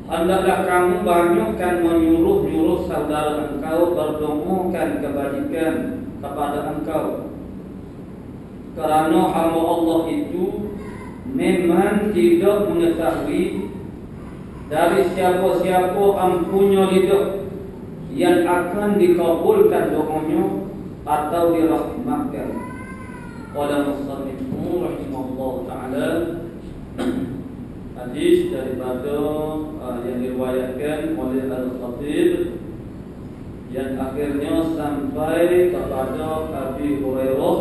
Hendaklah kamu banyakkan menyuruh saudara engkau berdoakan kebajikan kepada engkau, kerana hamba Allah itu memang tidak mengetahui dari siapa-siapa ampunya lidah yang akan dikabulkan doanya atau dirahmatkan. Qala musannifun rahimahullah ta'ala, hadis daripada yang diriwayatkan oleh Al-Khatib yang akhirnya sampai kepada Abi Hurairah,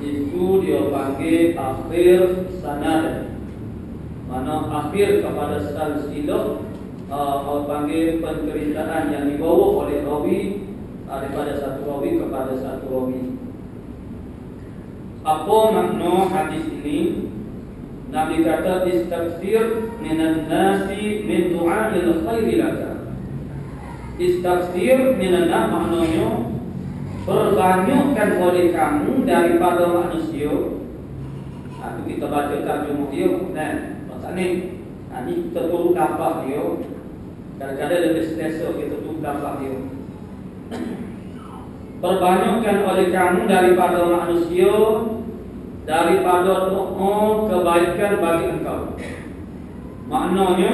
itu dia panggil akhir sanad, mana akhir kepada silsilah, panggil penceritaan yang dibawa oleh rawi daripada satu rawi kepada satu rawi. Apa makna hadis ini? Nabi kata istaghfir minan nasi min du'a'il khairi laka. Istaghfir minan nas maknanya perbanyakkan oleh kamu daripada manusia. Itu kita baca terjemah dia. Nah, maksudnya ini kita turut dapat dia. Kadang-kadang lebih selesa kita turut dapat dia. Perbanyakkan oleh kamu daripada manusia, daripada doa kebaikan bagi engkau. Maknanya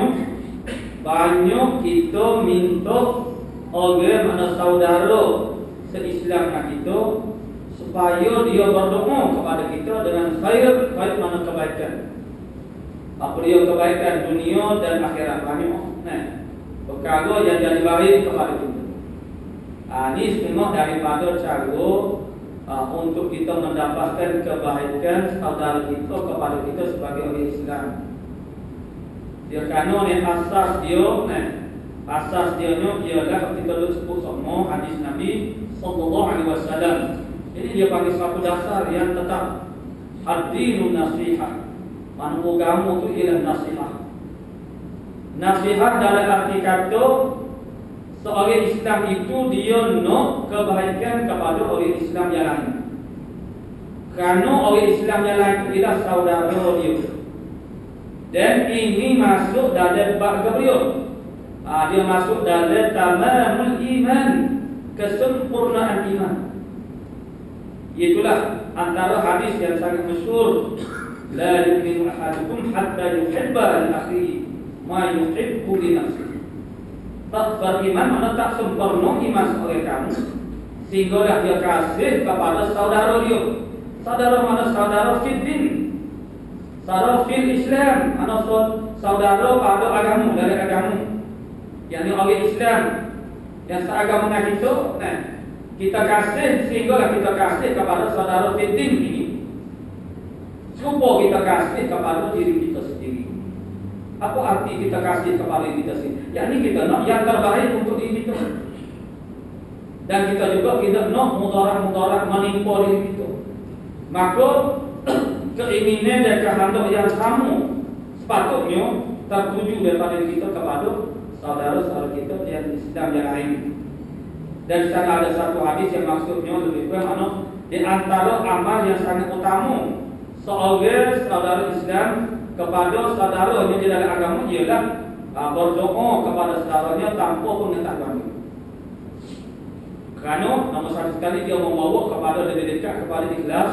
banyak kita minta orang mana saudara se-Islam kita supaya dia berdoa kepada kita dengan khair, baik mana kebaikan. Apa dia kebaikan dunia dan akhirat banyak. Nah, perkara yang jadi baik kepada kita. Ini semua daripada cara untuk kita mendapatkan kebaikan saudara kita kepada kita sebagai orang Islam. Dia kanon yang asas dia ialah kita sebut semua hadis Nabi sallallahu alaihi wasallam. Jadi dia bagi satu dasar yang tetap ad-dinun nasihah. Makna agama itu ialah nasihat. Nasihat dalam arti kata seorang Islam itu dia nak kebaikan kepada orang Islam yang lain. Kerana orang Islam yang lain itu ialah saudara dia. Dan ini masuk dalam bab kedua. Dia masuk dalam tamamul iman, kesempurnaan iman. Itulah antara hadis yang sangat masyhur. La yu'minu ahadukum hatta yuhibba li akhihi ma yuhibbu li nafsihi. Tak beriman mana tak sempurna iman seorang kamu sehinggalah dia kasih kepada saudara dia. Saudara mana? Saudara fid din, saudara fil Islam, mana saudara pada agama, dari agama. Yang ni orang Islam yang seagama dengan kita, kita kasih sehinggalah kita kasih kepada saudara fid din ini. Cuba kita kasih kepada diri kita sendiri. Apa arti kita kasih kepada diri kita sendiri? Yang ini kita nak yang terbaik untuk diri kita. Dan kita juga tidak nak mudarat-mudarat menimpa diri kita. Maka keinginan dan kehendak yang sama sepatutnya tertuju daripada diri kita kepada saudara-saudara kita yang Islam yang lain. Dan di sana ada satu hadis yang maksudnya lebih kurang di antara amal yang sangat utama seorang saudara Islam kepada saudaranya di dalam agama ialah berdoa kepada saudaranya tanpa pengetahuan. Kerana nombor satu sekali dia membawa kepada lebih dekat kepada ikhlas.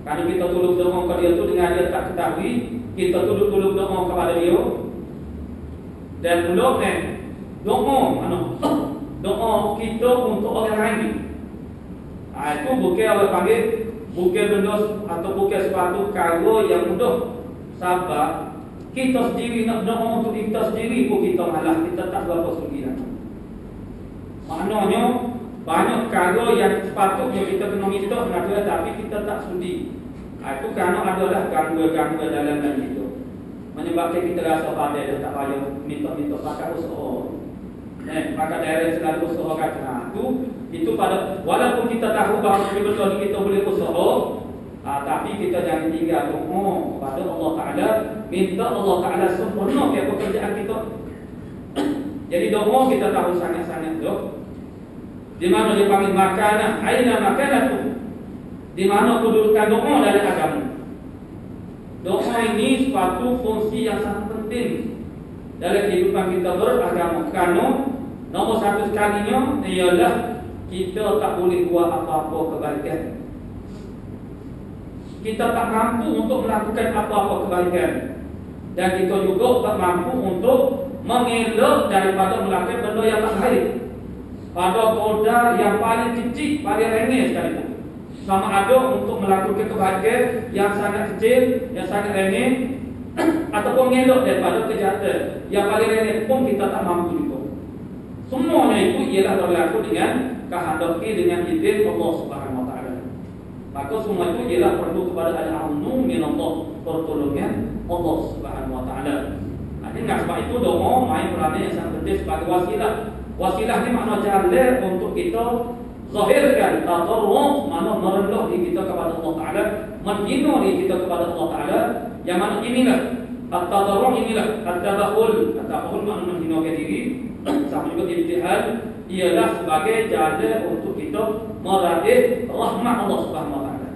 Kerana kita tolong doa kepada dia tu dengan dia tak ketahui, kita tolong doa kepada dia. Dan belum doa kita untuk orang lain. Itu bukan orang panggil bukan benda atau bukan sepatu karo yang mudah. Sebab kita sendiri nak doa untuk kita sendiri pun kita malah kita tak berapa sudi dah. Maknanya banyak karo yang sepatutnya kita kena minta dengan dia tapi kita tak sudi. Itu kerana adalah gangguan-gangguan dalam diri kita. Menyebabkan kita rasa pandai dan tak payah minta-minta pakai usaha. Maka daerah selalu usaha kata itu pada walaupun kita tahu bahawa betul kita boleh usaha, tapi kita jangan tinggal doa kepada Allah Taala, minta Allah Taala sempurnakan pekerjaan kita. Jadi doa kita tahu sangat-sangat doa. Di mana dia panggil makanah, aina makanatu. Di mana kedudukan doa dalam agama. Doa ini suatu fungsi yang sangat penting dalam kehidupan kita beragama. Kerana nomor satu sekalinya ialah kita tak boleh buat apa-apa kebaikan. Kita tak mampu untuk melakukan apa-apa kebaikan. Dan kita juga tak mampu untuk mengelak daripada melakukan benda yang tak baik. Pada kodar yang paling kecil, paling remeh sekalipun. Sama ada untuk melakukan kebaikan yang sangat kecil, yang sangat remeh, ataupun mengelak daripada kejahatan yang paling remeh pun kita tak mampu juga. Semuanya itu ialah berlaku dengan kehendaki dengan izin Allah Subhanahu Wa Taala. Maka semua itu ialah perlu kepada al-aunu min Allah, pertolongan Allah Subhanahu Wa Taala. Dengan sebab itu doa main peranan yang sangat penting sebagai wasilah. Wasilah ni makna jalan untuk kita zahirkan tadarruh, makna merendah diri kita kepada Allah Taala, menghina diri kita kepada Allah Taala. Yang mana inilah at-tadarruh, inilah at-tabahul. At-tabahul makna menghinakan diri. Sama juga ijtihad ialah sebagai jalan untuk kita meraih rahmat Allah Subhanahu Wa Taala.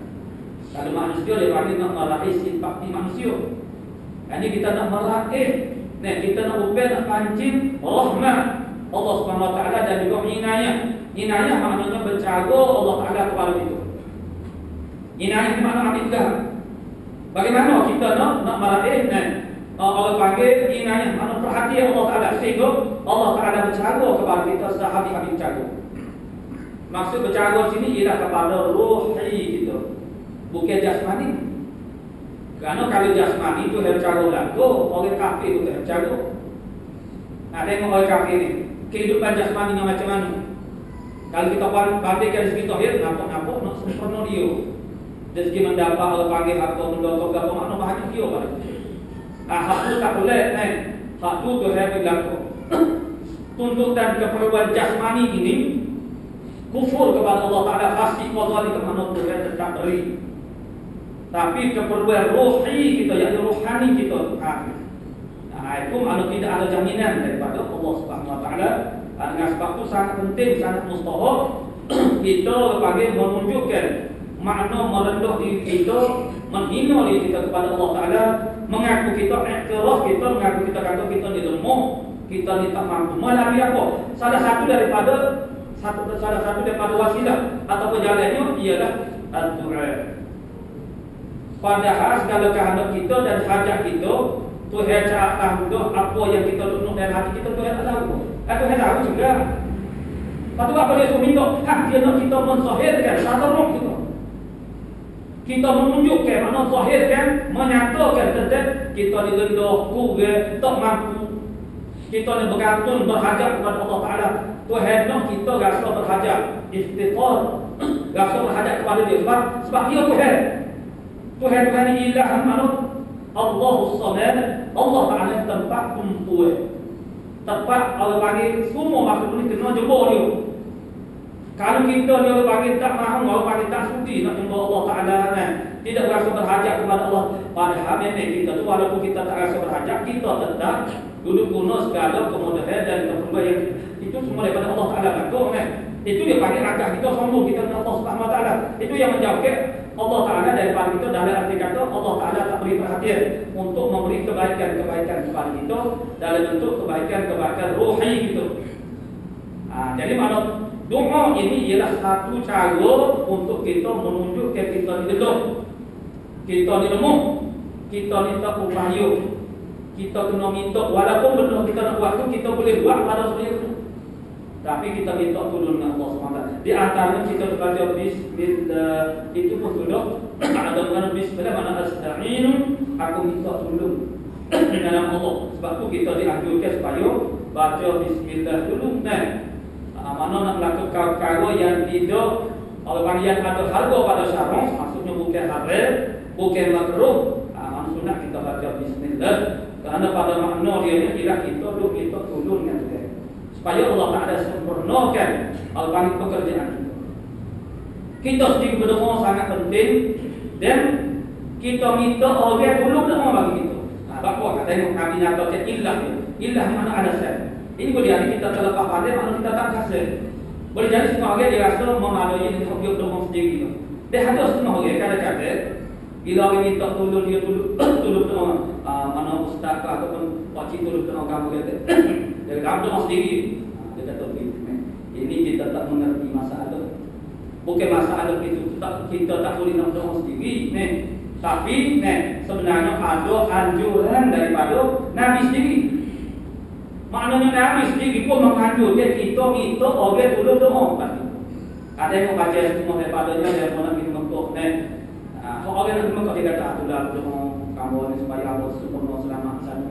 Kalau manusia dia panggil nak meraih simpati manusia. Jadi kita nak meraih, kita nak upaya nak pancing rahmat Allah Subhanahu Wa Taala dan juga inayah. Inayah maknanya bercara Allah Taala kepada kita. Inayah ni makna abidah. Bagaimana kita nak meraih Allah panggil inayah, makna perhatian Allah Taala sehingga Allah Taala bercara kepada kita sehabis-habis bercara. Maksud bercara sini ialah kepada ruhi kita, bukan jasmani. Kerana kalau jasmani itu bercara lagu, orang kafir itu bercara. Ada yang orang kafir ni kehidupan jasmaninya macam mana? Kalau kita bandingkan dari segi tauhid, nampak nak sempurna dia. Dari segi mendapat Allah panggil atau mendokong apa makna bahagia dia pada. Hak tu tak boleh, hak tu Tuhan berlaku. Tuntutan keperluan jasmani ini kufur kepada Allah Ta'ala pasti Allah di mana Tuhan tetap beri. Tapi keperluan rohi kita, yang rohani kita kafir. Itu mana tidak ada jaminan daripada Allah Subhanahu Wa Ta'ala. Dengan sebab itu sangat penting, sangat mustahil kita panggil menunjukkan makna merendah diri kita, menghina diri kita kepada Allah Ta'ala, mengaku kita iktiraf kita, mengaku kita kata kita ni lemah, kita ni tak mampu. Melalui apa? Salah satu daripada wasilah atau jalannya ialah doa. Padahal segala kehendak kita dan hajat kita Tuhan tahu dah apa yang kita tunjuk dalam hati kita, Tuhan tahu. Tuhan tahu juga. Lepas tu apa dia suruh minta? Dia nak kita menzahirkan satu roh kita. Kita menunjukkan, mana zahirkan, menyatakan tentang kita ni rendah, kurang, tak mampu. Kita ni bergantung, berhajat kepada Allah Ta'ala. Tuhan nak kita rasa berhajat, istighfar, rasa berhajat kepada dia. Sebab dia Tuhan. Tuhan ni ilah mana? Allahus Samad, Allah Ta'ala tempat tumpuan. Tempat Allah panggil semua makhluk ni kena jemput dia. Kalau kita dia panggil tak mahu, Allah panggil tak sudi nak jemput Allah Ta'ala, tidak rasa berhajat kepada Allah. Padahal memang kita tu walaupun kita tak rasa berhajat, kita tetap duduk guna segala kemudahan dan keperluan yang itu semua daripada Allah Ta'ala lakukan. Itu dia panggil agak kita sombong kita kepada Allah Subhanahu Wa Ta'ala. Itu yang menjauhkan Allah Ta'ala daripada kita. Dalam arti kata Allah Ta'ala tak beri perhatian untuk memberi kebaikan-kebaikan kepada kita dalam bentuk kebaikan-kebaikan rohani kita. Jadi mana doa ini ialah satu cara untuk kita menunjukkan kita ni lemah, kita ni lemah, kita ni tak upaya, kita kena minta. Walaupun benda kita nak buat tu kita boleh buat pada sendiri, tapi kita minta tolong dengan Allah SWT. Di antaranya kita baca bismillah, itu pun sudah ada mana bismillah, mana asta'inu, aku minta tolong dengan nama Allah. Sebab tu kita dianjurkan supaya baca bismillah dulu. Mana nak melakukan perkara yang tidak orang yang ada harga pada syarah, maksudnya bukan haram, bukan makruh. Mana sunat kita baca bismillah, kerana pada makna dia ialah kita dulu kita tolong dengan Tuhan, supaya Allah Ta'ala sempurnakan al-panit pekerjaan kita. Kita sendiri berdoa sangat penting, dan kita minta orang tolong doa bagi kita. Bapak tengok Nabi nyatakan ilah mana ada saya. Ini boleh jadi kita terlepas pandai, maknanya kita tak kasih. Boleh jadi semua orang dia rasa memalui dengan objek doa sendiri. Dia ada semua orang kadang-kadang bila orang minta tolong dia tolong doa, mana ustaz ataupun pakcik tolong doa kamu kata, dia kamu doa sendiri. Dia kata ini kita tak mengerti masalah. Bukan masalah kita tak boleh nak doa sendiri. Tapi sebenarnya ada anjuran daripada Nabi sendiri. Maknanya Nabi sendiri pun menganjurkan kita minta orang tolong doa. Ada yang membaca semua daripadanya yang nak minta untuk orang nak minta dia kata tolong doa kamu ni supaya Allah sempurna selamat sana.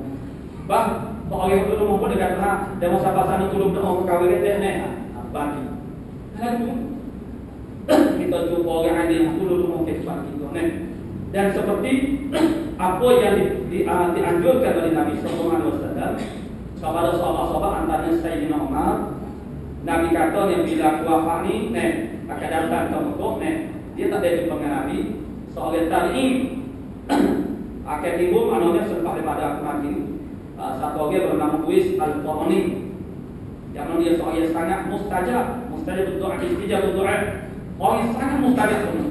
Bah, orang yang tolong pun dia kata dia mau sampai sana tolong doa kamu dia bagi. Lalu kita jumpa orang yang tolong doa kepada kita dan seperti apa yang dianjurkan oleh Nabi sallallahu alaihi wasallam kepada sahabat-sahabat, antaranya Sayyidina Umar. Nabi kata yang bila wafat ni akan datang ke Mekah, dia tak ada jumpa dengan Nabi. Seorang tabi'in akan timbul maknanya selepas daripada aku mati. Satu orang bernama Uwais Al-Qarni, yang mana dia seorang yang sangat mustajab berdoa, istijab berdoa, orang yang sangat mustajab benar.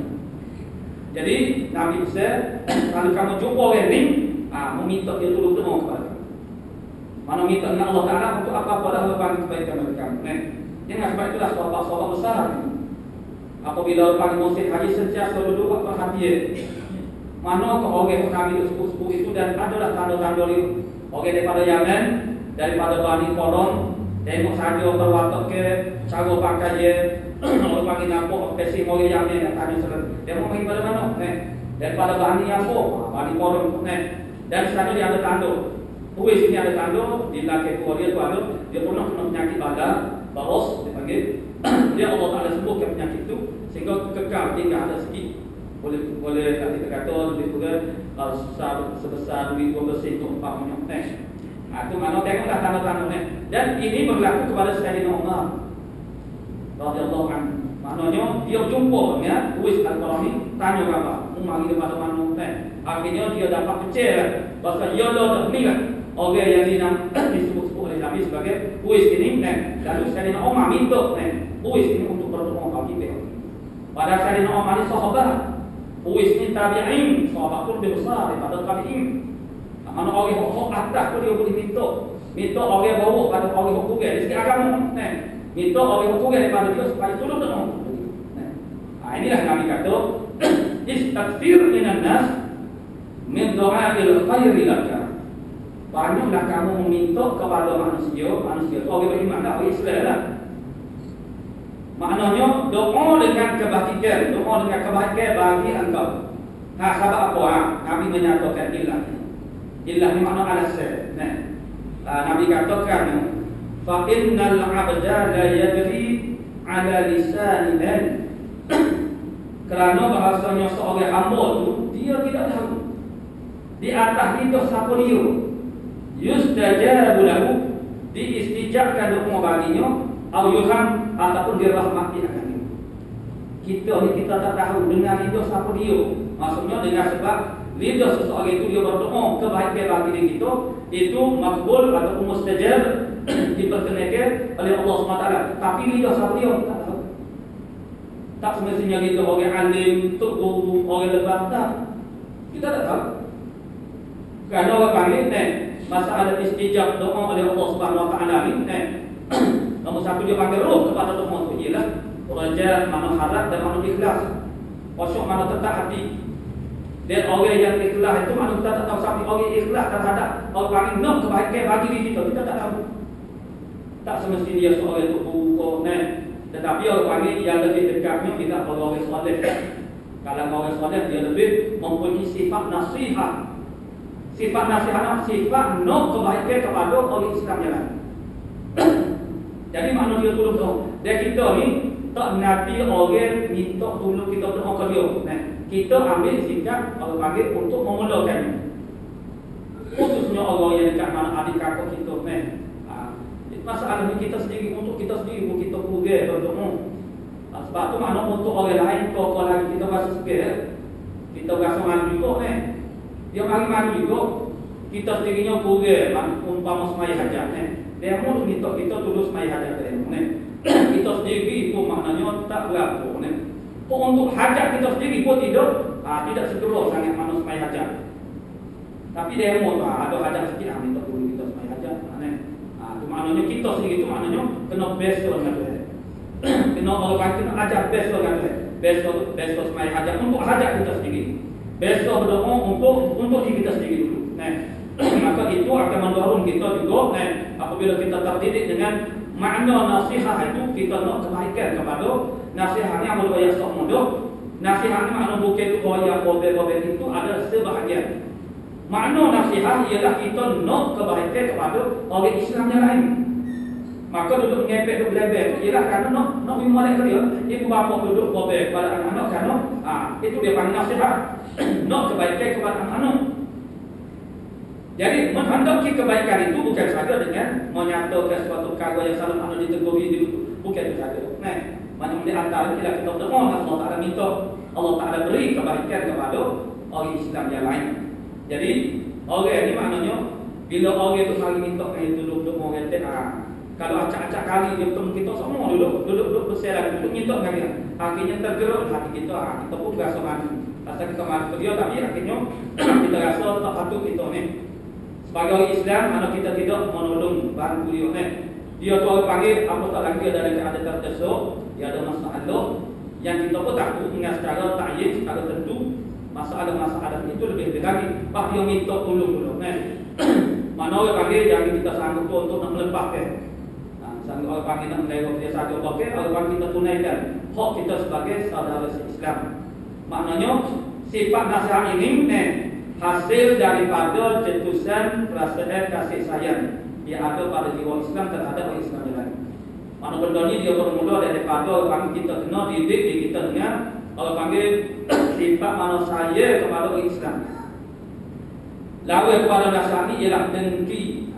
Jadi Nabi Musa, kalau kamu jumpa orang ni, meminta dia tolong doa kepada. Mana minta dengan Allah Ta'ala untuk apa-apa dah lepas kebaikan mereka. Jangan sebab itulah sahabat-sahabat besar apabila lepas musim haji sentiasa duduk perhatian. Mana ke orang Nabi sepuh-sepuh itu, dan adalah tanda-tanda dia. Orang daripada Yaman, daripada Bani Quraish, tengok saja berwatak ke cara pakai dia. Orang panggil nampak pesi orang Yaman yang tadi selalu. Dia mau pergi pada mana? Daripada Bani apa? Bani Quraish. Dan sana dia ada tanda. Uwais ini ada tanda di laki tua dia tu ada, dia pernah kena penyakit badan, baros dipanggil, dia Allah Taala sembuhkan penyakit itu sehingga kekal tinggal ada sikit. Boleh kita kata lebih kurang sebesar duit 2% untuk 4 minyak. Itu mana tengoklah tanda-tanda ni. Dan ini berlaku kepada Sayyidina Umar radhiyallahu anhu. Maknanya dia jumpa ya Uwais Al-Qarani, tanya khabar, mari daripada mana akhirnya dia dapat percaya bahasa ya dah ni kan orang yang disebut oleh Nabi sebagai Uwais ini lalu Sayyidina Umar minta Uwais ini untuk berdoa bagi dia. Pada Sayyidina Umar ni sahabat, Uwais ni tabi'in, sahabat pun lebih besar daripada tabi'in. Mana orang hok atas pun dia boleh minta orang bawa pada orang hok kurang dari segi agama minta orang hok kurang daripada dia supaya tolong doa. Inilah kami kata istaghfir minan nas min du'a'il khairi laka. Banyaklah kamu meminta kepada manusia orang beriman dah, orang Islam lah. Maknanya doa dengan kebaikan bagi engkau. Sebab apa? Nabi menyatakan ilah ni makna alasan. Nabi katakan fa innal 'abda la yadri 'ala lisanihi. Kerana bahasanya seorang hamba tu dia tidak tahu di atas lidah siapa dia. Yustajabu lahu, diistijabkan doa baginya, au yuham ataupun dirahmati akan dia. Kita tak tahu dengan lidah siapa dia. Maksudnya dengan sebab lidah seseorang itu dia berdoa kebaikan bagi diri kita, itu makbul ataupun mustajab diperkenankan oleh Allah SWT. Tapi lidah siapa dia tak tahu. Tak semestinya kita orang alim, tok guru, orang lebat tak. Kita tak tahu. Kerana orang panggil masalah istijab doa oleh Allah Subhanahu Wa Taala ni nombor satu dia panggil roh kepada doa itu ialah raja, mana harap dan mana ikhlas. Kosong mana tetap hati. Dan orang yang ikhlas itu mana kita tak tahu sampai orang ikhlas terhadap orang panggil nak kebaikan bagi diri kita tak tahu. Tak semestinya dia seorang itu guru tetapi orang panggil yang lebih dekatnya tidak orang soleh. Kalau orang soleh dia lebih mempunyai sifat nasihat. Sifat nasihat, sifat nak kebaikan kepada orang Islam yang lain. Jadi makna dia tolong doa. Dan kita ni tak nanti orang minta tolong kita doa ke dia. Kita ambil sikap orang panggil untuk memulakan. Khususnya orang yang dekat mana adik kakak kita masalah ni kita sendiri, untuk kita sendiri pun kita kurang berdoa. Sebab tu makna untuk orang lain kau lagi kita rasa segar, kita rasa malu juga dia mari-mari juga kita sendirinya kurang umpama semai hajat dia mau minta kita dulu semai hajat kita sendiri pun maknanya tak berapa pun untuk hajat kita sendiri pun tidak segera sangat mana semai hajat. Tapi dia mau ada hajat sikit minta dulu kita semai hajat itu maknanya kita sendiri itu maknanya kena best dengan dia. Kena orang kena ajar best dengan dia. Best semai hajat untuk hajat kita sendiri. Best berdoa untuk diri kita sendiri dulu. Maka itu akan mendorong kita juga apabila kita terdidik dengan makna nasihat itu, kita nak kebaikan kepada nasihatnya amal yang sok mudah. Nasihatnya makna bukan yang bobe-bobe itu ada sebahagian. Makna nasihat ialah kita nak kebaikan kepada orang Islam yang lain. Maka duduk ngepek duduk lebih ialah kerana nak memulai dia. Ibu bapa duduk bobe kepada anak-anak kerana itu dia panggil nasihat. Nak kebaikan kepada anak-anak. Jadi menghendaki kebaikan itu bukan saja dengan menyatakan suatu perkara yang salah mana ditegur bukan itu saja. Mana di antara kita berdoa Allah Taala minta Allah Taala beri kebaikan kepada orang Islam yang lain. Jadi orang ini maknanya bila orang itu saling minta duduk orang itu kalau acak-acak kali dia bertemu kita semua duduk bersama duduk minta dengan dia. Akhirnya tergerak hati kita pun rasa malu. Rasa kita malu ke dia tapi akhirnya kita rasa tak patut kita ni. Sebagai orang Islam mana kita tidak menolong bantu dia dia tu orang panggil apa tak lagi ada keadaan terdesak, dia ada masalah yang kita pun takut dengan secara ta'yin, secara tentu masalah-masalah itu lebih lagi pak dia minta tolong dulu mana orang panggil yang kita sanggup untuk nak melepaskan sanggup orang panggil nak melewat dia saja pakai orang panggil kita tunaikan hak kita sebagai saudara Islam. Maknanya sifat nasihat ini hasil daripada cetusan perasaan kasih sayang yang ada pada jiwa Islam terhadap orang Islam yang lain. Mana benda ni dia bermula daripada orang panggil kita kena didik di kita dengan orang panggil sifat mana saya kepada orang Islam. Lawan kepada Nasrani ialah dengki.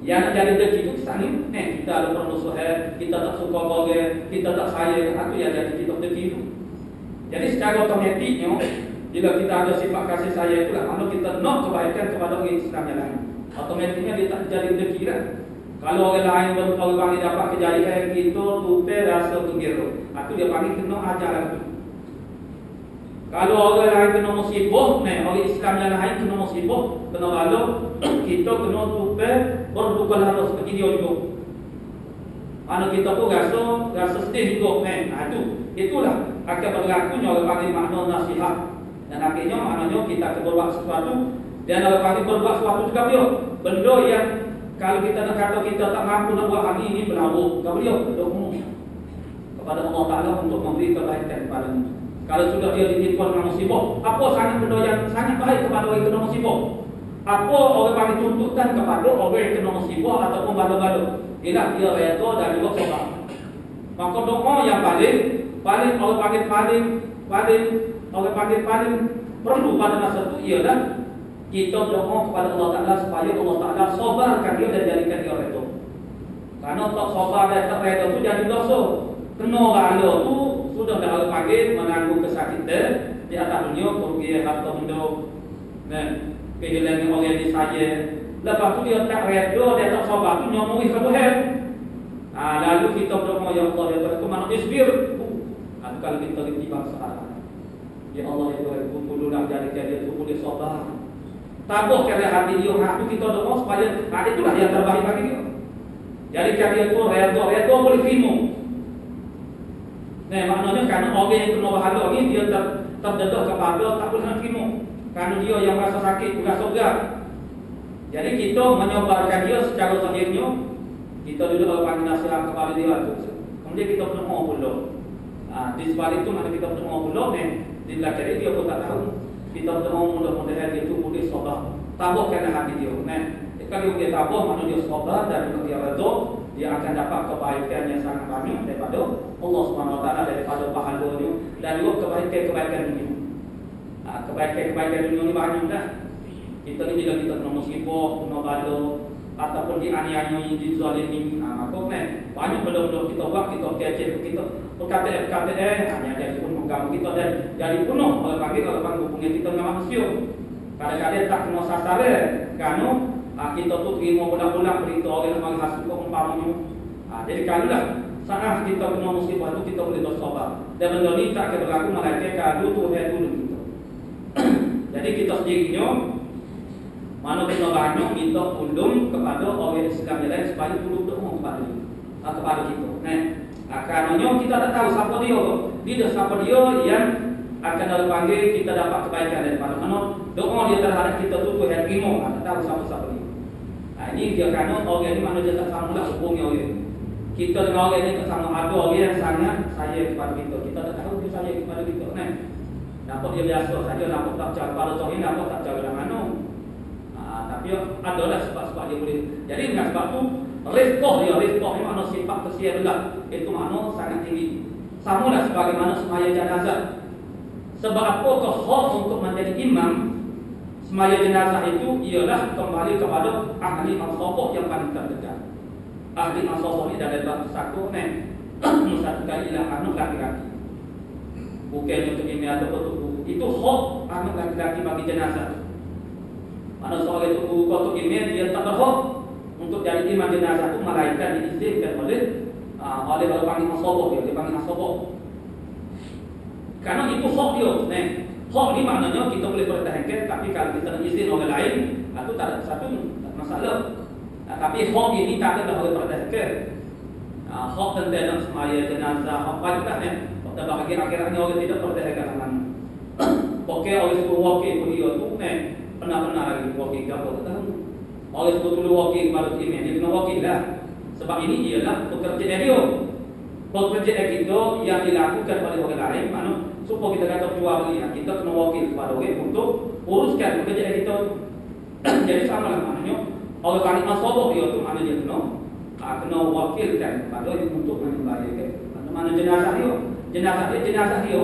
Yang jadi dengki itu Islam ni, kita ada permusuhan, kita tak suka orang, kita tak sayang, itu yang jadi kita dengki itu. Jadi secara otomatiknya, bila kita ada sifat kasih sayang itulah, mana kita nak kebaikan kepada orang Islam yang lain, otomatiknya dia tak jadi dengki lah. Kalau orang lain orang panggil dapat kejadian kita tupai rasa gembira, itu dia panggil kena ajar itu. Kalau orang lain kena musibah, orang Islam yang lain kena musibah, kena bala, kita kena tupai berduka harus seperti dia juga. Mana kita pun rasa sedih juga, itulah akan berlakunya orang panggil makna nasihat. Dan akhirnya maknanya kita berbuat sesuatu, dan orang panggil berbuat sesuatu juga dia. Benda yang kalau kita nak kata kita tak mampu nak buat hari ini berlaku, tak boleh berdoa kepada Allah Ta'ala untuk memberi kebaikan kepada-Mu. Kalau sudah dia ditipu dengan musibah, apa sangat benda yang sangat baik kepada orang yang kena musibah? Apa orang panggil tuntutan kepada orang yang kena musibah ataupun bala-bala? Ialah dia redha dan juga sabar. Maka doa yang paling orang panggil paling perlu pada masa itu ialah kita berdoa kepada Allah Ta'ala supaya Allah Ta'ala sabarkan dia dan jadikan dia redha. Karena tak sabar dan tak redha itu jadi dosa. Kena bala tu sudah dah orang panggil menanggung kesakitan di atas dunia, kerugian harta benda, kehilangan orang yang disayang. Lepas tu dia tak redha, dia tak sabar tu nyomori ke Tuhan. Lalu kita berdoa, ya Allah ya Tuhan, ke mana isbir. Kalau kita reti bangsa, ya Allah ya Tuhan, tolonglah jadikan dia tu boleh sabar. Tabuh kerana hati dia, hati kita doa supaya itulah yang terbaik bagi dia. Jadi dia tu redha boleh terima. Maknanya kerana orang yang kena bahala ni dia terdedah kepada tak boleh nak terima. Kerana dia yang rasa sakit, rasa berat. Jadi kita menyebarkan dia secara zahirnya, kita duduk orang panggil nasihat kepada dia tu. Kemudian kita berdoa pula. Di sebalik itu mana kita berdoa pula di belakang dia pun tak tahu. Kita berdoa mudah-mudahan dia tu boleh sabar. Tabahkan hati dia. Kalau dia tabah, mana dia sabar dan dia redha, dia akan dapat kebaikan yang sangat banyak daripada Allah Subhanahu Wa Taala, daripada pahalanya dan juga kebaikan dunia. Kebaikan dunia ni banyak dah. Kita ni bila kita kena musibah, kena bala ataupun dianiaya, dizalimi, maka banyak benda-benda kita buat, kita kecil, kita perkataan hanya jadi pun mengganggu kita dan jadi penuh kalau panggil hubungan kita dengan manusia. Kadang-kadang tak kena sasaran kerana kita tu terima bulan-bulan berita orang yang hasil umpamanya. Jadi kalau saat kita kena musibah itu kita boleh bersabar. Dan benda ni tak akan berlaku malaikat kalau Tuhan dulu kita. Jadi kita sendirinya mana kena banyak minta tolong kepada orang Islam yang lain supaya tolong doa kepada kita. Karenanya kita tak tahu siapa dia. Dia siapa dia yang akan ada panggil kita dapat kebaikan daripada mana. Doa dia terhadap kita tu Tuhan terima. Tak tahu siapa dia. Ini dia kerana orang ini mana dia tak sama lah hubungnya orang. Kita dengan orang ini tak sama. Ada orang yang sangat sayang kepada kita. Kita tak tahu dia sayang kepada kita. Nampak dia biasa saja, nampak tak cara pada orang ini, nampak tak cara dalam mana. Tapi adalah sebab-sebab dia boleh. Jadi dengan sebab tu rizqah ni makna sifat kesian belah. Itu makna sangat tinggi. Sama lah sebagaimana semaya jenazah. Sebab apakah hak untuk menjadi imam semaya jenazah itu ialah kembali kepada ahli al-sabah yang paling terdekat. Ahli al-sabah ni dalam satu satu kali ialah anak laki-laki. Bukan untuk imam atau petubuh. Itu hak anak laki-laki bagi jenazah. Mana seorang itu guru untuk imam dia tak berhak untuk jadi imam jenazah itu malaikat diizinkan oleh orang panggil asabah dia panggil asabah. Karena itu hak dia. Hak ni maknanya kita boleh pertahankan, tapi kalau kita nak izin orang lain, itu tak ada satu masalah. Tapi hak ini tak ada boleh pertahankan. Hak tentang semaya jenazah apa juga pada bahagian akhirnya orang tidak pertahankan aman. Pokok orang suruh wakil pun dia tu pernah lagi wakil ke apa tak tahu. Orang suruh dulu wakil baru imam dia kena wakil lah. Sebab ini ialah pekerjaan dia. Pekerjaan kita yang dilakukan oleh orang lain, mana supaya kita kata jual beli, kita kena wakil kepada orang untuk uruskan pekerjaan kita. Jadi sama lah maknanya orang paling asabah dia tu mana dia kena kena wakilkan kepada untuk membayarkan mana jenazah dia.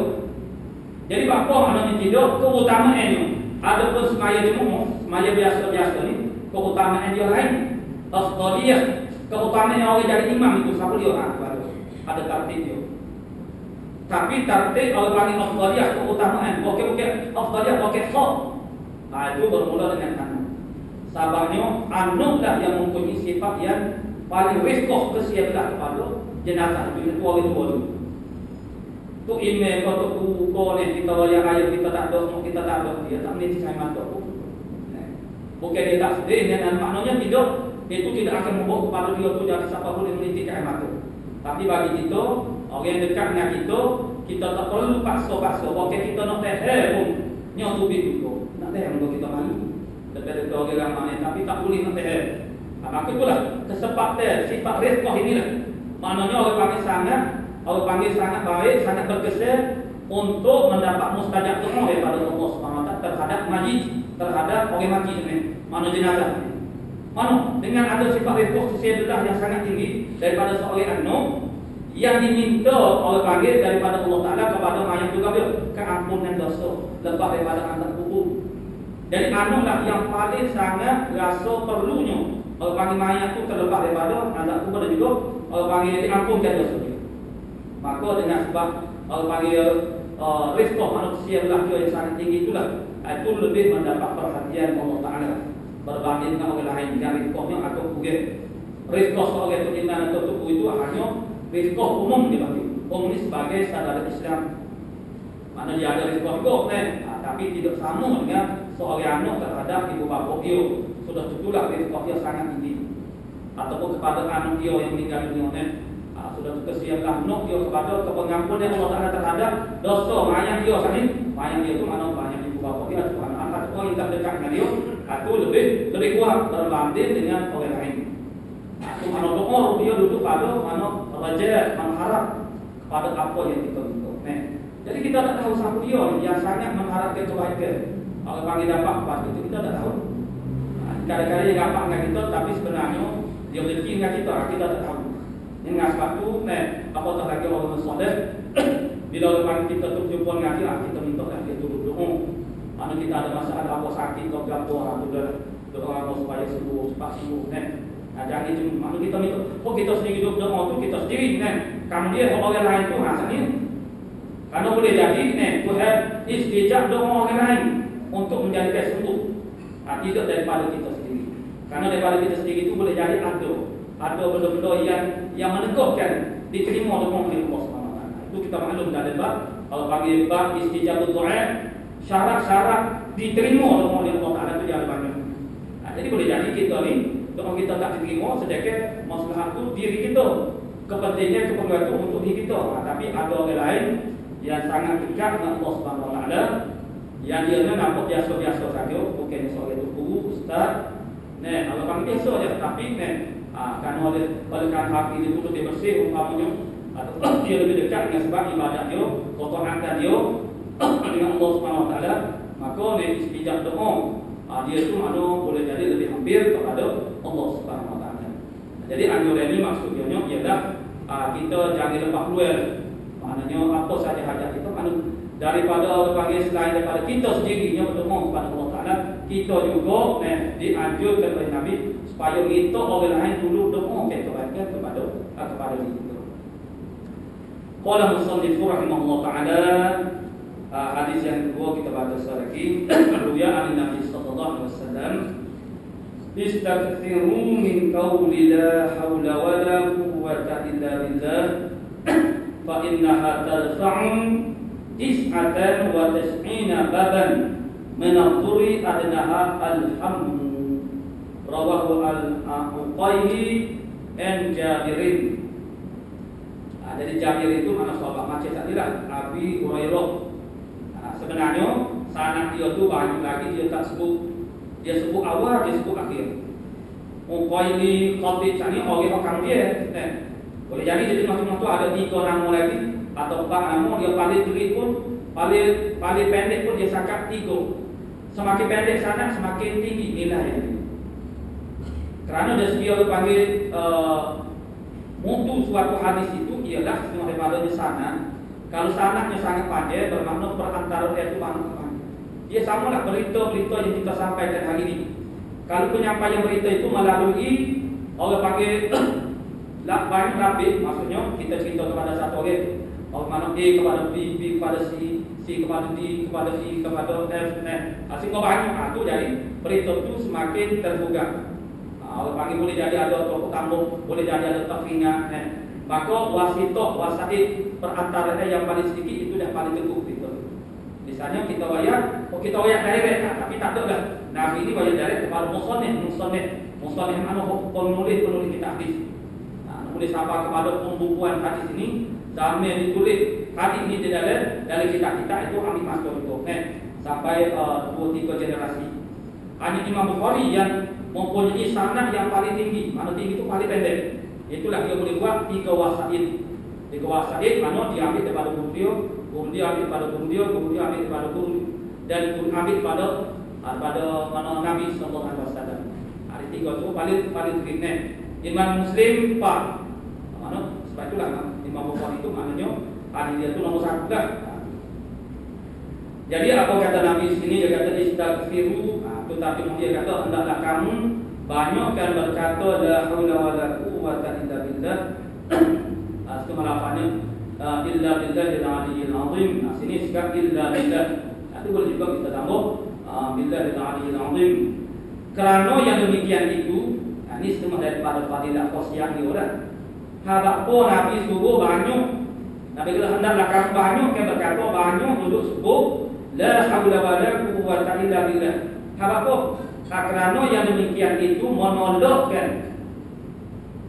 Jadi apa maknanya tidak keutamaannya. Adapun semaya jemaah, semaya biasa-biasa ni keutamaan dia lain. Afdaliyah, keutamaan orang jadi imam itu siapa dia? Ada tertib dia. Tapi tertib kalau panggil afdaliyah keutamaan, okey afdaliyah khok. Itu bermula dengan anu. Sababnya anu lah yang mempunyai sifat yang paling risikoh kesiaplah kepada jenazah itu orang itu boleh. Tu email kau tu kau ni kita wajah ayah kita tak ada dia tak mesti saya masuk. Bukan dia tak sedih dengan maknanya tidak, itu tidak akan membawa kepada dia tu jadi siapa pun yang mesti saya masuk. Tapi bagi kita orang yang dekat dengan kita tak perlu paksa. Okey kita nak teh pun nyo tu begitu. Nak teh untuk kita mari. Daripada orang ramai tapi tak boleh nak teh. Maka itulah kesempatan sifat rizqah inilah. Maknanya orang panggil sangat baik, sangat berkesan untuk mendapat mustajab doa daripada Allah Subhanahu Wa Taala terhadap mayit, terhadap orang mati ini, mana jenazah. Mana dengan ada sifat rizqah sesialah yang sangat tinggi daripada seorang anak yang diminta oleh panggil daripada Allah Taala kepada mayat juga dia keampunan dosa lepas daripada antar kubur. Jadi anulah yang paling sangat rasa perlunya oleh panggil mayat itu terlepas daripada antar kubur dan juga oleh panggil diampunkan dosa dia. Maka dengan sebab oleh panggil rizqah manusia belaka yang sangat tinggi itulah itu lebih mendapat perhatian Allah Taala berbanding dengan orang lain yang rizqahnya atau bukan rizqah seorang beriman atau tubuh itu hanya rizqah umum dibagi umum ini sebagai saudara Islam. Mana dia ada rizqah juga tapi tidak sama dengan seorang anak terhadap ibu bapa dia. Sudah tentulah rizqah dia sangat tinggi. Ataupun kepada anak dia yang meninggal dunia sudah kesiaplah anak dia kepada pengampunan Allah Taala terhadap dosa mayat dia tadi. Mayat dia itu mana banyak ibu bapa dia atau anak-anak orang yang terdekat dengan dia itu lebih kuat berbanding dengan orang lain. Itu mana doa dia duduk pada mana raja mengharap kepada apa yang kita minta. Jadi kita tak tahu siapa dia yang sangat mengharapkan kebaikan. Kalau panggil dapat apa itu kita tak tahu. Kadang-kadang dia dapat dengan kita tapi sebenarnya dia rezeki dengan kita tak tahu. Dengan sebab tu, apatah lagi orang soleh bila orang kita tu jumpa dengan dia, kita minta dia turun doa. Mana kita ada masalah apa sakit atau apa doa supaya sembuh, cepat sembuh. Jangan cuma mana kita minta, kita sendiri duduk doa tu kita sendiri kamu dia orang lain tu rasanya. Karena boleh jadi Tuhan istijab doa orang lain untuk menjadikan sembuh. Tidak daripada kita sendiri. Karena daripada kita sendiri itu boleh jadi ada benda-benda yang meneguhkan diterima doa oleh Allah Subhanahu Wa Taala. Itu kita maklum dah debat kalau panggil bab istijabah doa, syarat-syarat diterima doa oleh Allah Taala itu ada banyak. Jadi boleh jadi kita ni doa kita tak diterima sedangkan masalah itu diri kita. Kepentingan keperluan itu untuk diri kita. Tapi ada orang lain yang sangat dekat dengan Allah Subhanahu Wa Taala yang dia nampak biasa-biasa saja, bukan seorang guru, ustaz. Kalau panggil biasa saja tapi kan oleh hati dia tutup dia bersih umpamanya atau dia lebih dekat dengan sebab ibadat dia, ketaatan dia dengan Allah Subhanahu Wa Taala, maka istijab doa dia tu boleh jadi lebih hampir kepada Allah Subhanahu Wa Taala. Jadi anjuran ini maksudnya ialah kita jangan lepas luar. Maknanya apa saja hajat kita daripada panggil selain daripada kita sendiri yang berdoa kepada Allah Taala, kita juga dianjurkan oleh Nabi supaya kita orang lain dulu doa kebaikan kepada diri kita. Qala musannif rahimahullah taala, hadis yang kedua kita baca lagi. Ruya an Nabi sallallahu alaihi wasallam, istaghfiru min qawli la haula wala quwwata illa billah fa innaha tarfa'u tis'atan wa tis'ina baban min adh-dhurri adnaha al-hamd. Rawahu al-Uqayli an Jabirin. Jadi Jabir itu mana sahabat macam tadi lah, Abi Hurairah. Sebenarnya sanad dia tu banyak lagi, dia tak sebut. Dia sebut awal, dia sebut akhir. Uqayli Khatib tadi orang dia. Boleh jadi masing-masing tu ada 3 nama lagi atau 4 nama. Dia paling tinggi pun, paling pendek pun dia cakap 3. Semakin pendek sanad semakin tinggi nilai. Kerana dari segi orang panggil mutu suatu hadis itu ialah setengah daripada di sana. Kalau sanadnya sangat panjang, bermakna perantara dia itu panjang. Dia sama lah berita-berita yang kita sampaikan hari ini. Kalau penyampaian berita itu melalui orang panggil banyak lapis, maksudnya kita cerita kepada satu orang. Orang mana A kepada B, B kepada C, C kepada D, kepada C kepada F, Asyik kau banyak itu jadi berita itu semakin terbuka. Orang panggil boleh jadi ada toko tambung, boleh jadi ada tafinga. Maka wasaid perantaranya yang paling sedikit itu dah paling teguh gitu. Misalnya kita wayang, kita wayang direct, tapi tak ada lah. Nabi ini wayang direct kepada musannif mana penulis kita hadis. Menulis apa kepada pembukuan hadis ini, sampai ditulis hadis ini di dalam kita itu ambil masuk itu. Sampai 2-3 generasi. Hanya Imam Bukhari yang mempunyai sanad yang paling tinggi. Mana tinggi itu paling pendek. Itulah dia boleh buat 3 wasaid. 3 wasaid mana dia ambil daripada guru dia ambil daripada guru dia ambil daripada guru dan guru ambil pada mana Nabi sallallahu alaihi wasallam. Ada 3 itu paling tinggi. Imam Muslim 4. Mana sebab itulah Imam Bukhari itu maknanya hadis dia itu nomor 1 dah. Jadi apa kata Nabi di sini? Dia kata istaghfiru, tetapi dia kata hendaklah kamu banyakkan berkata la haula wala quwwata illa billah. Itu malafannya illa billahil aliyyil azim. Sini sikap illa billah. Itu boleh juga kita tambah billahil aliyyil azim. Kerana yang demikian itu, ini semua daripada fadilah khosiyah dia orang. Habaq pun Nabi suruh banyak. Nabi kata hendaklah kamu banyakkan berkata banyak duduk sebut la haula wala quwwata illa billah. Habaq pun kerana yang demikian itu menolakkan,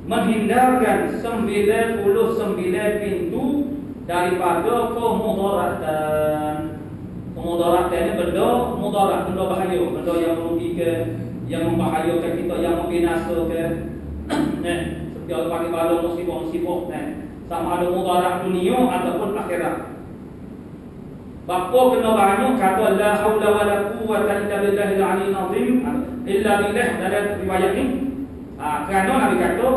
menghindarkan 99 pintu daripada kemudaratan. Kemudaratan ini benda mudarat, benda bahaya, benda yang merugikan, yang membahayakan kita, yang membinasakan. Seperti orang panggil bala musibah-musibah. Sama ada mudarat dunia ataupun akhirat. Bapa kena banyak kata la haula wala quwwata illa billahil aliyyil azim illa billah dalam riwayat ini. Kerana Nabi kata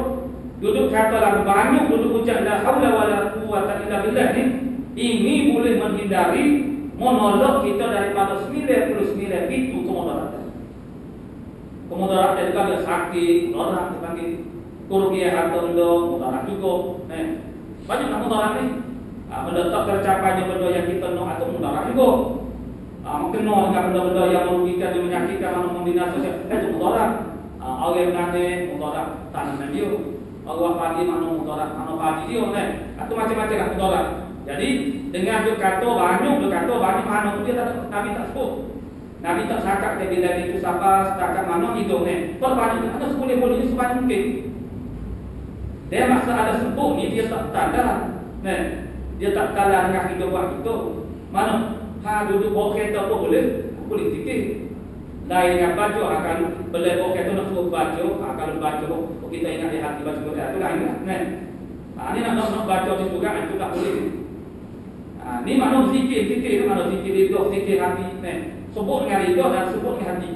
duduk kata lagu banyak duduk ucap la haula wala quwwata illa billah ini boleh menghindari menolak kita daripada 99 pintu kemudaratan. Kemudaratan juga ada sakit, mudarat dipanggil kerugian harta benda, mudarat juga. Banyak nak mudarat ni. Benda tak tercapainya benda yang kita nak atau mudarat juga. Kena dengan benda-benda yang merugikan dan menyakitkan, mana membinasakan, itu mudarat. Orang menanti mudarat tanaman dia. Orang padi mana mudarat, mana padi dia. Itu macam-macam lah mudarat. Jadi dengan dia kata banyak mana tu dia tak, Nabi tak sebut. Nabi tak cakap dia bila itu siapa setakat mana hidup ni. Perbanyak ada seboleh-bolehnya sebanyak mungkin. Dia masa ada sebut ni dia tak tanda. Dia tak kalah dengan hidup buat itu. Mana? Duduk bawa kereta apa boleh? Boleh fikir. Lain dengan baca akan beli bawa kereta nak suruh baca. Kalau baca kita ingat di hati baca itu lain kan? Ini nak baca di juga itu tak boleh. Ini mana fikir mana fikir itu fikir hati. Sebut dengan lidah dan sebut dengan hati.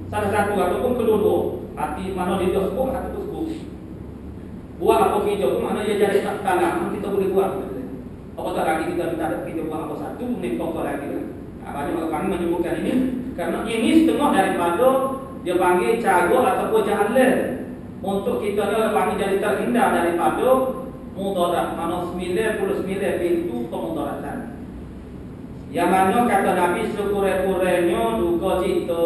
Salah satu ataupun kedua hati mana lidah sebut hati itu sebut. Buat apa kita tu mana dia jadi tak kalah kita boleh buat. Apatah lagi kita minta kita buat apa satu menit pokok lagi. Banyak kami menyebutkan ini karena ini setengah daripada dia panggil cara ataupun jalan untuk kita ni panggil jadi terhindar daripada mudarat. Mana 99 pintu kemudaratan. Yang mana kata Nabi sekurang-kurangnya duka cita.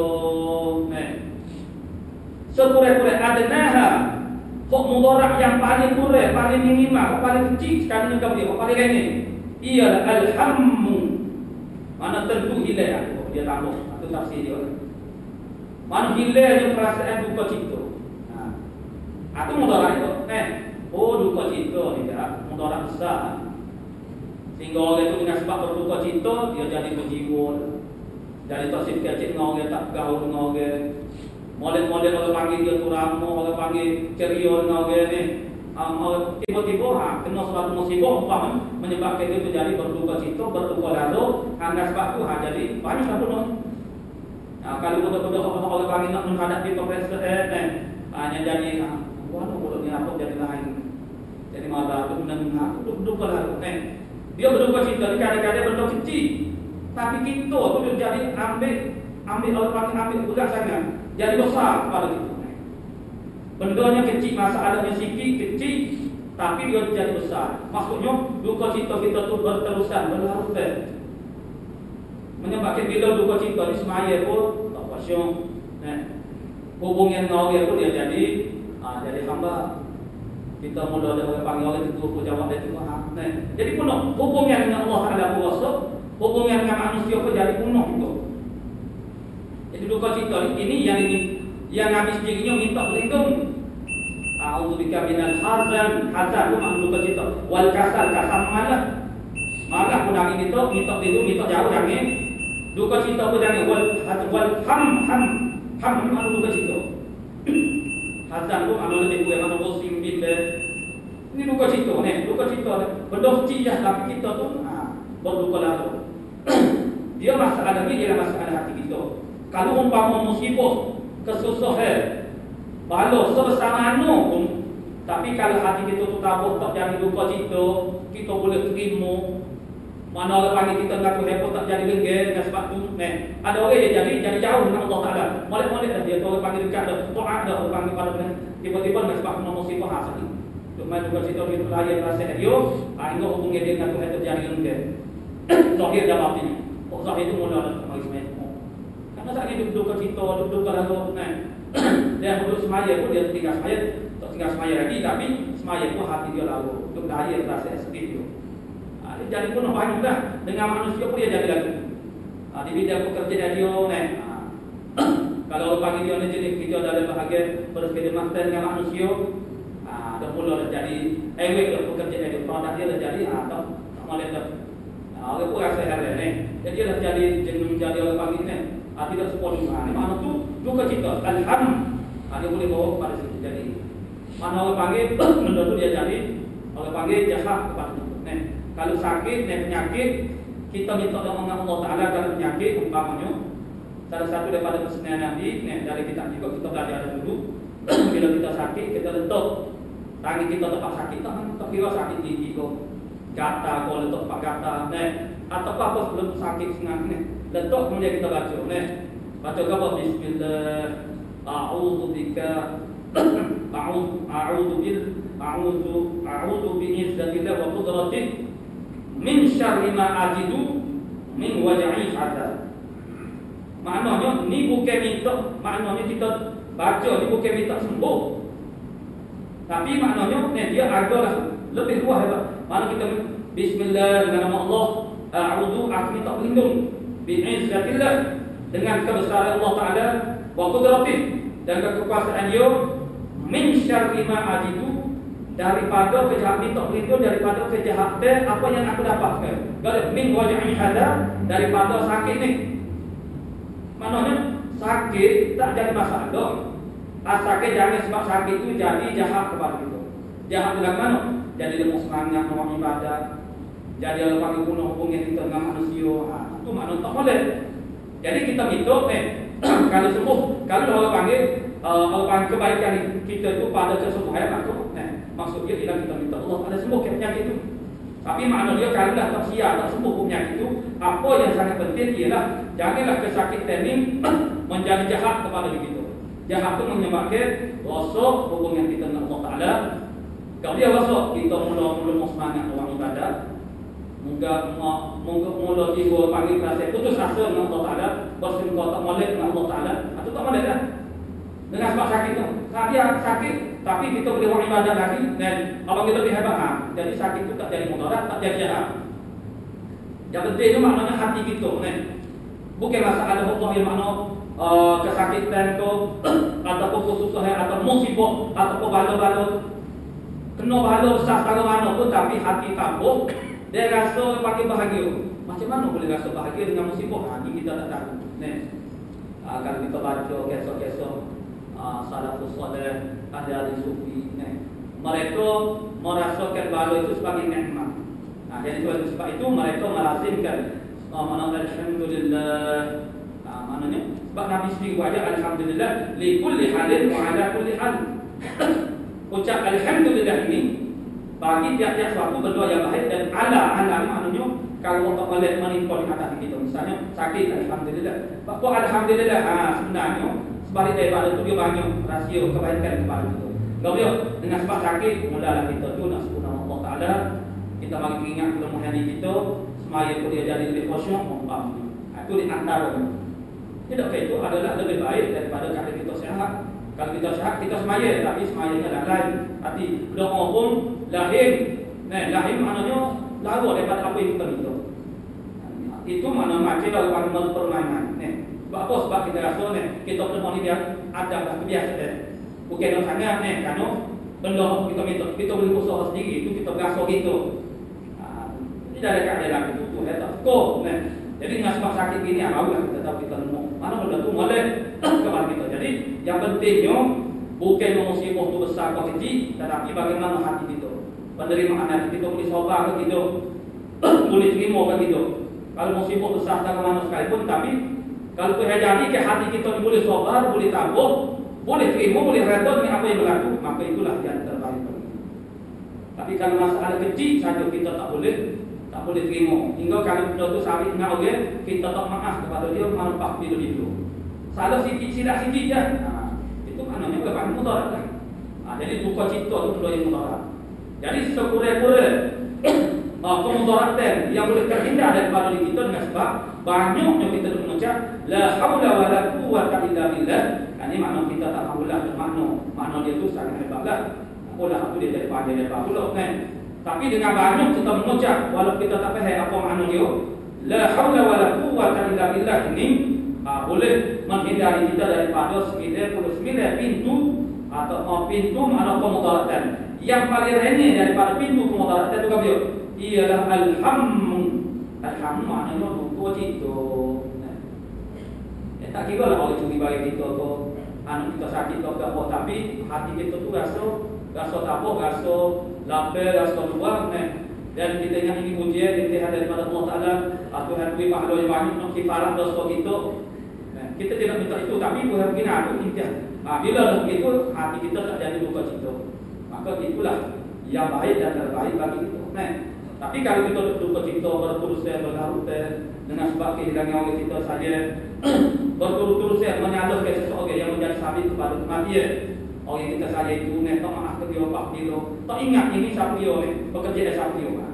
Sekurang-kurang adnaha. Kok mudarat yang paling kurang, paling minimal, paling kecil sekali dengan dia, paling lain ialah alhammu. Mana tentu hilang dia tambah atau tafsir dia. Mana hilangnya perasaan duka cita. Itu mudarat itu. Duka cita tidak mudarat besar. Sehingga orang itu dengan sebab berduka cita dia jadi berjiwon. Jadi tasib kecil dengan orang tak gaul dengan orang. Model-model orang panggil dia tu ramah, orang panggil ceria dengan orang ni. Tiba-tiba kena suatu musibah menyebabkan dia menjadi berduka cita, berduka lalu. Hingga sebab tu jadi banyak lah pun. Kalau betul-betul orang panggil nak menghadapi kompresor hanya jadi mana bodoh ni apa jadi lain. Jadi malah berduka lah. Dia berduka cita kadang-kadang berduka kecil. Tapi kita tu jadi ambil budak sangat. Jadi besar pada kita. Bendanya kecil, masalahnya sikit kecil, tapi dia jadi besar. Maksudnya duka cita kita tu berterusan, berlarut. Menyebabkan bila duka cita di semaya pun tak pasang. Hubungan dengan dia pun dia jadi hamba. Kita mula ada orang panggil orang itu, aku jawab dia itu. Jadi penuh hubungan dengan Allah ada kuasa, hubungan dengan manusia pun jadi penuh itu. Jadi duka cita ini yang habis dirinya minta berlindung. A'udzubika minal hazan. Hazan itu makna duka cita. Wal kasal malah pun hari minta berlindung, minta jauh jangan. Duka cita pun jangan. Wal ham makna duka cita. Hazan itu makna lebih kurang makna musim bila. Ini duka cita ni, duka cita berdoa cijah tapi kita tu berduka lalu. Dia masalah ni dia masalah hati kita. Kalau umpama musibah, kesusahan, bala sebesar mana pun, tapi kalau hati kita tu tabur tak jadi duka cita, kita boleh terima. Mana orang panggil kita ngaku hebat tak jadi lengger dengan sebab tu. Ada orang yang jadi jauh dengan Allah Taala. Molek-molek dah dia orang panggil dekat dah, doa dah orang panggil pada tiba-tiba dengan sebab musibah hati. Cuma duka cita kita layan rasa dia, hingga hubungan dia dengan Tuhan terjadi lengger. Zahir dan batin. Zahir itu mula mari semua. Karena saat ini duka cita, duka lalu dia duduk semaya pun dia tinggal semaya lagi, tapi semaya pun hati dia lalu untuk daya rasa sedih dia. Dia jadi penuh banyak dah dengan manusia pun dia jadi lagu. Di bidang pekerjaan dia kalau pagi dia ni jadi kita dalam bahagian berkhidmat dengan manusia, dah mula dah jadi ewek dah pekerjaan dia, produk dia dah jadi tak boleh dah. Orang pun rasa heran ni. Jadi dia dah jadi jenuh jadi orang panggil ni. Tidak sepuluh. Ni makna tu duka cita. Dia boleh bawa pada situ jadi. Mana orang panggil benda tu dia jadi orang panggil jahat kepada kita. Kalau sakit, penyakit, kita minta doa dengan Allah Taala kalau penyakit umpamanya. Salah satu daripada pesanan Nabi dari kitab juga kita belajar dulu. Bila kita sakit, kita letak tangan kita tempat sakit tak kira sakit gigi kok. Gata kau letak pak gata atau apa sebelum sakit senang letak kemudian kita baca baca apa bismillah a'udzubika a'udzu bi'izzatillah wa qudratik min syarri ma ajidu min waj'i hadza. Maknanya ni bukan minta, maknanya kita baca ni bukan minta sembuh, tapi maknanya dia adalah lebih luas hebat. Mana kita bismillah dengan nama Allah, a'udzu aku minta berlindung bi'izzatillah dengan kebesaran Allah Taala wa qudratihi dan kekuasaan dia min syarri ma ajidu daripada kejahatan, minta berlindung daripada kejahatan apa yang aku dapatkan. Kalau min waj'i hadza daripada sakit ni. Maknanya sakit tak jadi masalah. Sakit jangan sebab sakit itu jadi jahat kepada kita. Jahat dalam mana? Jadi lemah semangat orang ibadah. Jadi orang panggil bunuh hubungan kita dengan manusia. Itu makna tak boleh. Jadi kita minta kalau sembuh, kalau orang panggil kebaikan kita itu pada kesembuhan aku. Maksud dia ialah kita minta Allah pada sembuh penyakit itu. Tapi makna dia kalau dah tak siap tak sembuh penyakit itu, apa yang sangat penting ialah janganlah kesakitan ini menjadi jahat kepada diri kita. Jahat itu menyebabkan rosak hubungan kita dengan Allah Taala. Kalau dia rosak, kita mula semangat orang ibadah. Mula jiwa panggil rasa putus asa dengan Allah Taala, bersumpah tak molek dengan Allah Taala. Itu tak molek kan? Dengan sebab sakit tu. Saat dia sakit, tapi kita boleh buat ibadah lagi dan kalau kita lebih hebat, jadi sakit itu tak jadi mudarat, tak jadi jahat. Yang penting itu maknanya hati kita bukan masalah Allah yang makna kesakitan tu ataupun kesusahan atau musibah ataupun bala-bala kena bala besar secara mana pun, tapi hati tabuk dia rasa pakai bahagia. Macam mana boleh rasa bahagia dengan musibah? Ini kita tak tahu. Kalau kita baca kisah-kisah salafus saleh, ahli sufi, mereka merasakan bala itu sebagai nikmat. Jadi sebab itu mereka melazimkan alhamdulillah. Maknanya sebab Nabi sendiri wajah alhamdulillah li kulli halin wa ala kulli hal. Ucap alhamdulillah ini bagi tiap-tiap suatu benda yang baik dan ala maknanya kalau Allah boleh menimpa di atas kita, misalnya sakit, alhamdulillah. Apa alhamdulillah? Sebenarnya sebalik daripada itu dia banyak rasio kebaikan kepada kita. Kalau dengan sebab sakit, mulalah kita tu nak sebut nama Allah Taala, kita bagi ingat kelemahan diri kita, semaya tu dia jadi lebih khusyuk, memahami. Itu di antara. Tidak itu adalah lebih baik daripada kalau kita sehat. Kalau kita sehat, kita semaya, tapi semayanya dah lain. Tapi doa pun lahir. Lahir maknanya lalu daripada apa yang kita minta. Itu mana macam lakukan permainan. Sebab apa? Sebab kita rasa kita perempuan ni dia ada kebiasaan. Bukan nak sangat kerana benda kita minta, kita boleh usaha sendiri, itu kita berasa gitu. Ini dah dekat dalam itu tu tak cukup. Jadi dengan sebab sakit gini, barulah kita tahu kita nemu. Mana benda tu boleh kepada kita. Jadi yang pentingnya bukan musibah tu besar atau kecil, tetapi bagaimana hati kita. Penerimaan hati kita boleh sabar ke kita, boleh terima ke kita. Kalau musibah besar tak mana sekalipun, tapi kalau terjadi ke hati kita boleh sabar, boleh tabur, boleh terima, boleh redha dengan apa yang berlaku, maka itulah yang terbaik. Tapi kalau masalah kecil saja kita tak boleh terima. Hingga kalau benda tu sampai dengan orang, kita tak maaf kepada dia, manfaat dulu. Salah silap sikit je. Itu maknanya bukan mudarat kan. Jadi duka cipta tu benda yang mudarat. Jadi sekurang-kurang kemudaratan yang boleh terhindar daripada diri kita dengan sebab banyaknya kita mengucap la haula wala quwwata illa billah. Ini makna kita tak maulah makna dia tu sangat hebatlah. Apalah tu dia jadi pandai lepas pula kan. Tapi dengan banyak kita mengucap walaupun kita tak faham apa makna dia, la haula wala quwwata illa billah ini boleh menghindari kita daripada 99 pintu atau pintu mana kemudaratan. Yang paling rendah daripada pintu kemudaratan itu apa? Ialah alham maknanya duka cipta. Tak kira lah orang curi bagi kita tu, kita sakit atau apa, tapi hati kita tu rasa tabuk, rasa lapar, rasa luar, dan kita ingat ini ujian intihan daripada Allah Taala. Tuhan beri pahala yang banyak untuk kifarat dosa kita. Kita tidak minta itu, tapi Tuhan begini aku intihan. Bila begitu hati kita tak jadi duka cipta, maka itulah yang baik dan terbaik bagi kita. Tapi kalau kita duka cipta berturut-turut berlarut dengan sebab kehilangan orang kita saja, berturut-turut menyalahkan seseorang yang menjadi sabit kepada kematian. Orang kita saja itu tak maaf ke dia pak dia, tak ingat ini siapa dia pekerja siapa dia.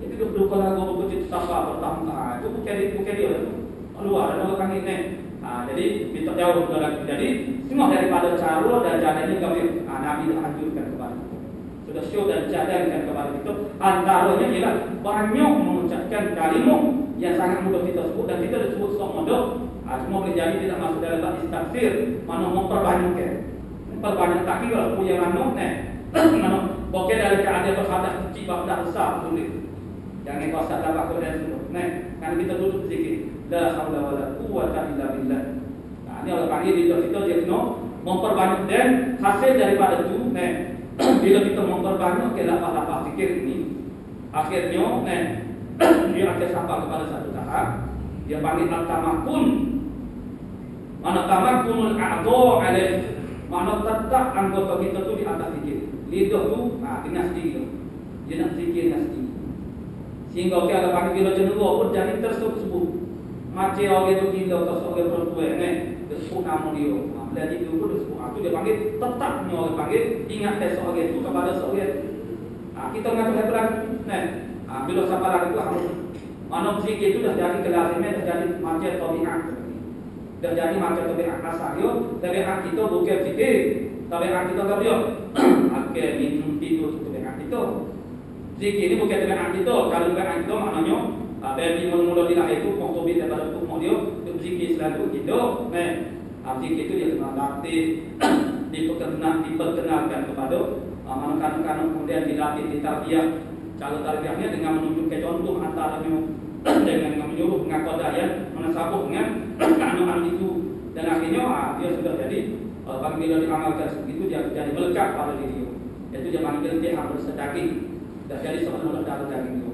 Jadi duka lagu duka cipta sabar bertahun-tahun itu bukan dia luar ada orang ini. Jadi kita jauh dari jadi semua daripada cara dan jalannya kami Nabi anjurkan kepada kita. Sudah show dan cadangkan kepada kita. Antaranya ialah banyak mengucapkan kalimat yang sangat mudah kita sebut dan kita sebut sok mudah. Semua boleh jadi tidak masuk dalam bab istighfar, mana memperbanyak tak kira punya mana mana bukan dari keadaan berhadas kecil pada besar boleh. Jangan kau tak dapat kau dan semua. Kan kita duduk sedikit. La haula wala quwwata illa billah. Ini Allah panggil kita dia kena memperbanyak dan hasil daripada itu bila kita memperbanyak ke lapar-lapar fikir ini, akhirnya dia akan sampai kepada satu tahap dia panggil al-tamakun. Mana tamakunul a'dha alaih, mana tetap anggota kita tu di atas fikir. Lidah tu dengan sendiri dia nak fikir dengan sendiri. Sehingga kalau panggil bila cenderung pun jadi tersebut macam orang tu gila ke seorang perempuan dia sebut nama dia. Bila dia tu dia sebut itu dia panggil tetapnya orang panggil ingat seorang itu kepada seorang. Kita mengatur hebat bila sampai lagi tu mana zikir itu dah jadi kelaziman, dah jadi macam tabiat. Dah jadi macam tabiat asal dia, tabiat kita bukan zikir. Tabiat kita apa dia? Akhir minum tidur itu tabiat kita. Zikir ini bukan tabiat kita. Kalau tabiat kita maknanya baby mula-mula dilahir itu konsobit daripada tubuh dia, zikir selalu hidup. Zikir itu dia kena latih, diperkenalkan kepada kanak-kanak, kemudian dilatih di tarbiyah. Cara tarbiyahnya dengan menunjukkan contoh antaranya dengan menyuruh mengaku daya, menasabuk dengan anak-anak itu, dan akhirnya dia sudah jadi bila diamalkan seperti itu dia jadi melekat pada diri dia. Itu dia panggil dia harus sedaging, dah jadi sebenarnya darah daging itu.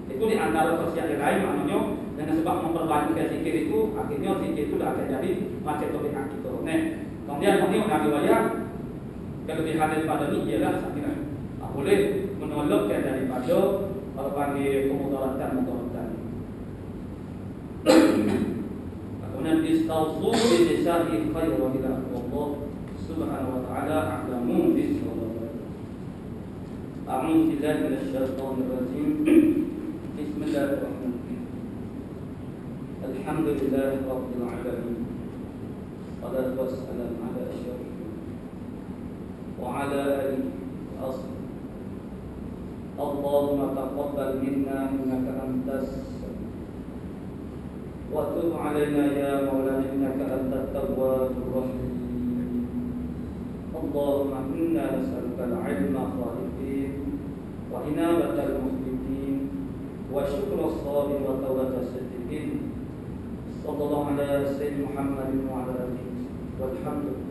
Itu di antara khasiat yang lain maknanya dengan sebab memperbanyakkan zikir itu akhirnya zikir itu dah akan jadi macam tabiat kita. Kemudian Nabi wayang kelebihan daripada ini ialah sakit boleh menolakkan daripada panggil kemudaratan. Kemudian istausu bi nisa'i khairan ila Allah subhanahu wa ta'ala a'lamu bis-shawab. A'udzu billahi minasyaitonir rajim. Bismillahirrahmanirrahim. Alhamdulillahi rabbil alamin. Wassalatu wassalamu ala asyrafil wa ala alihi wa ashabihi. Allahumma taqabbal minna innaka antas wa tub 'alaina ya maulana innaka antat tawwabur rahim. Allahumma inna nas'aluka al-'ilma khaliqin wa inabatal mukhliqin wa syukra as-sabirin wa tawbata as-siddiqin. Sallallahu ala sayyidina Muhammadin wa ala alihi walhamdulillah.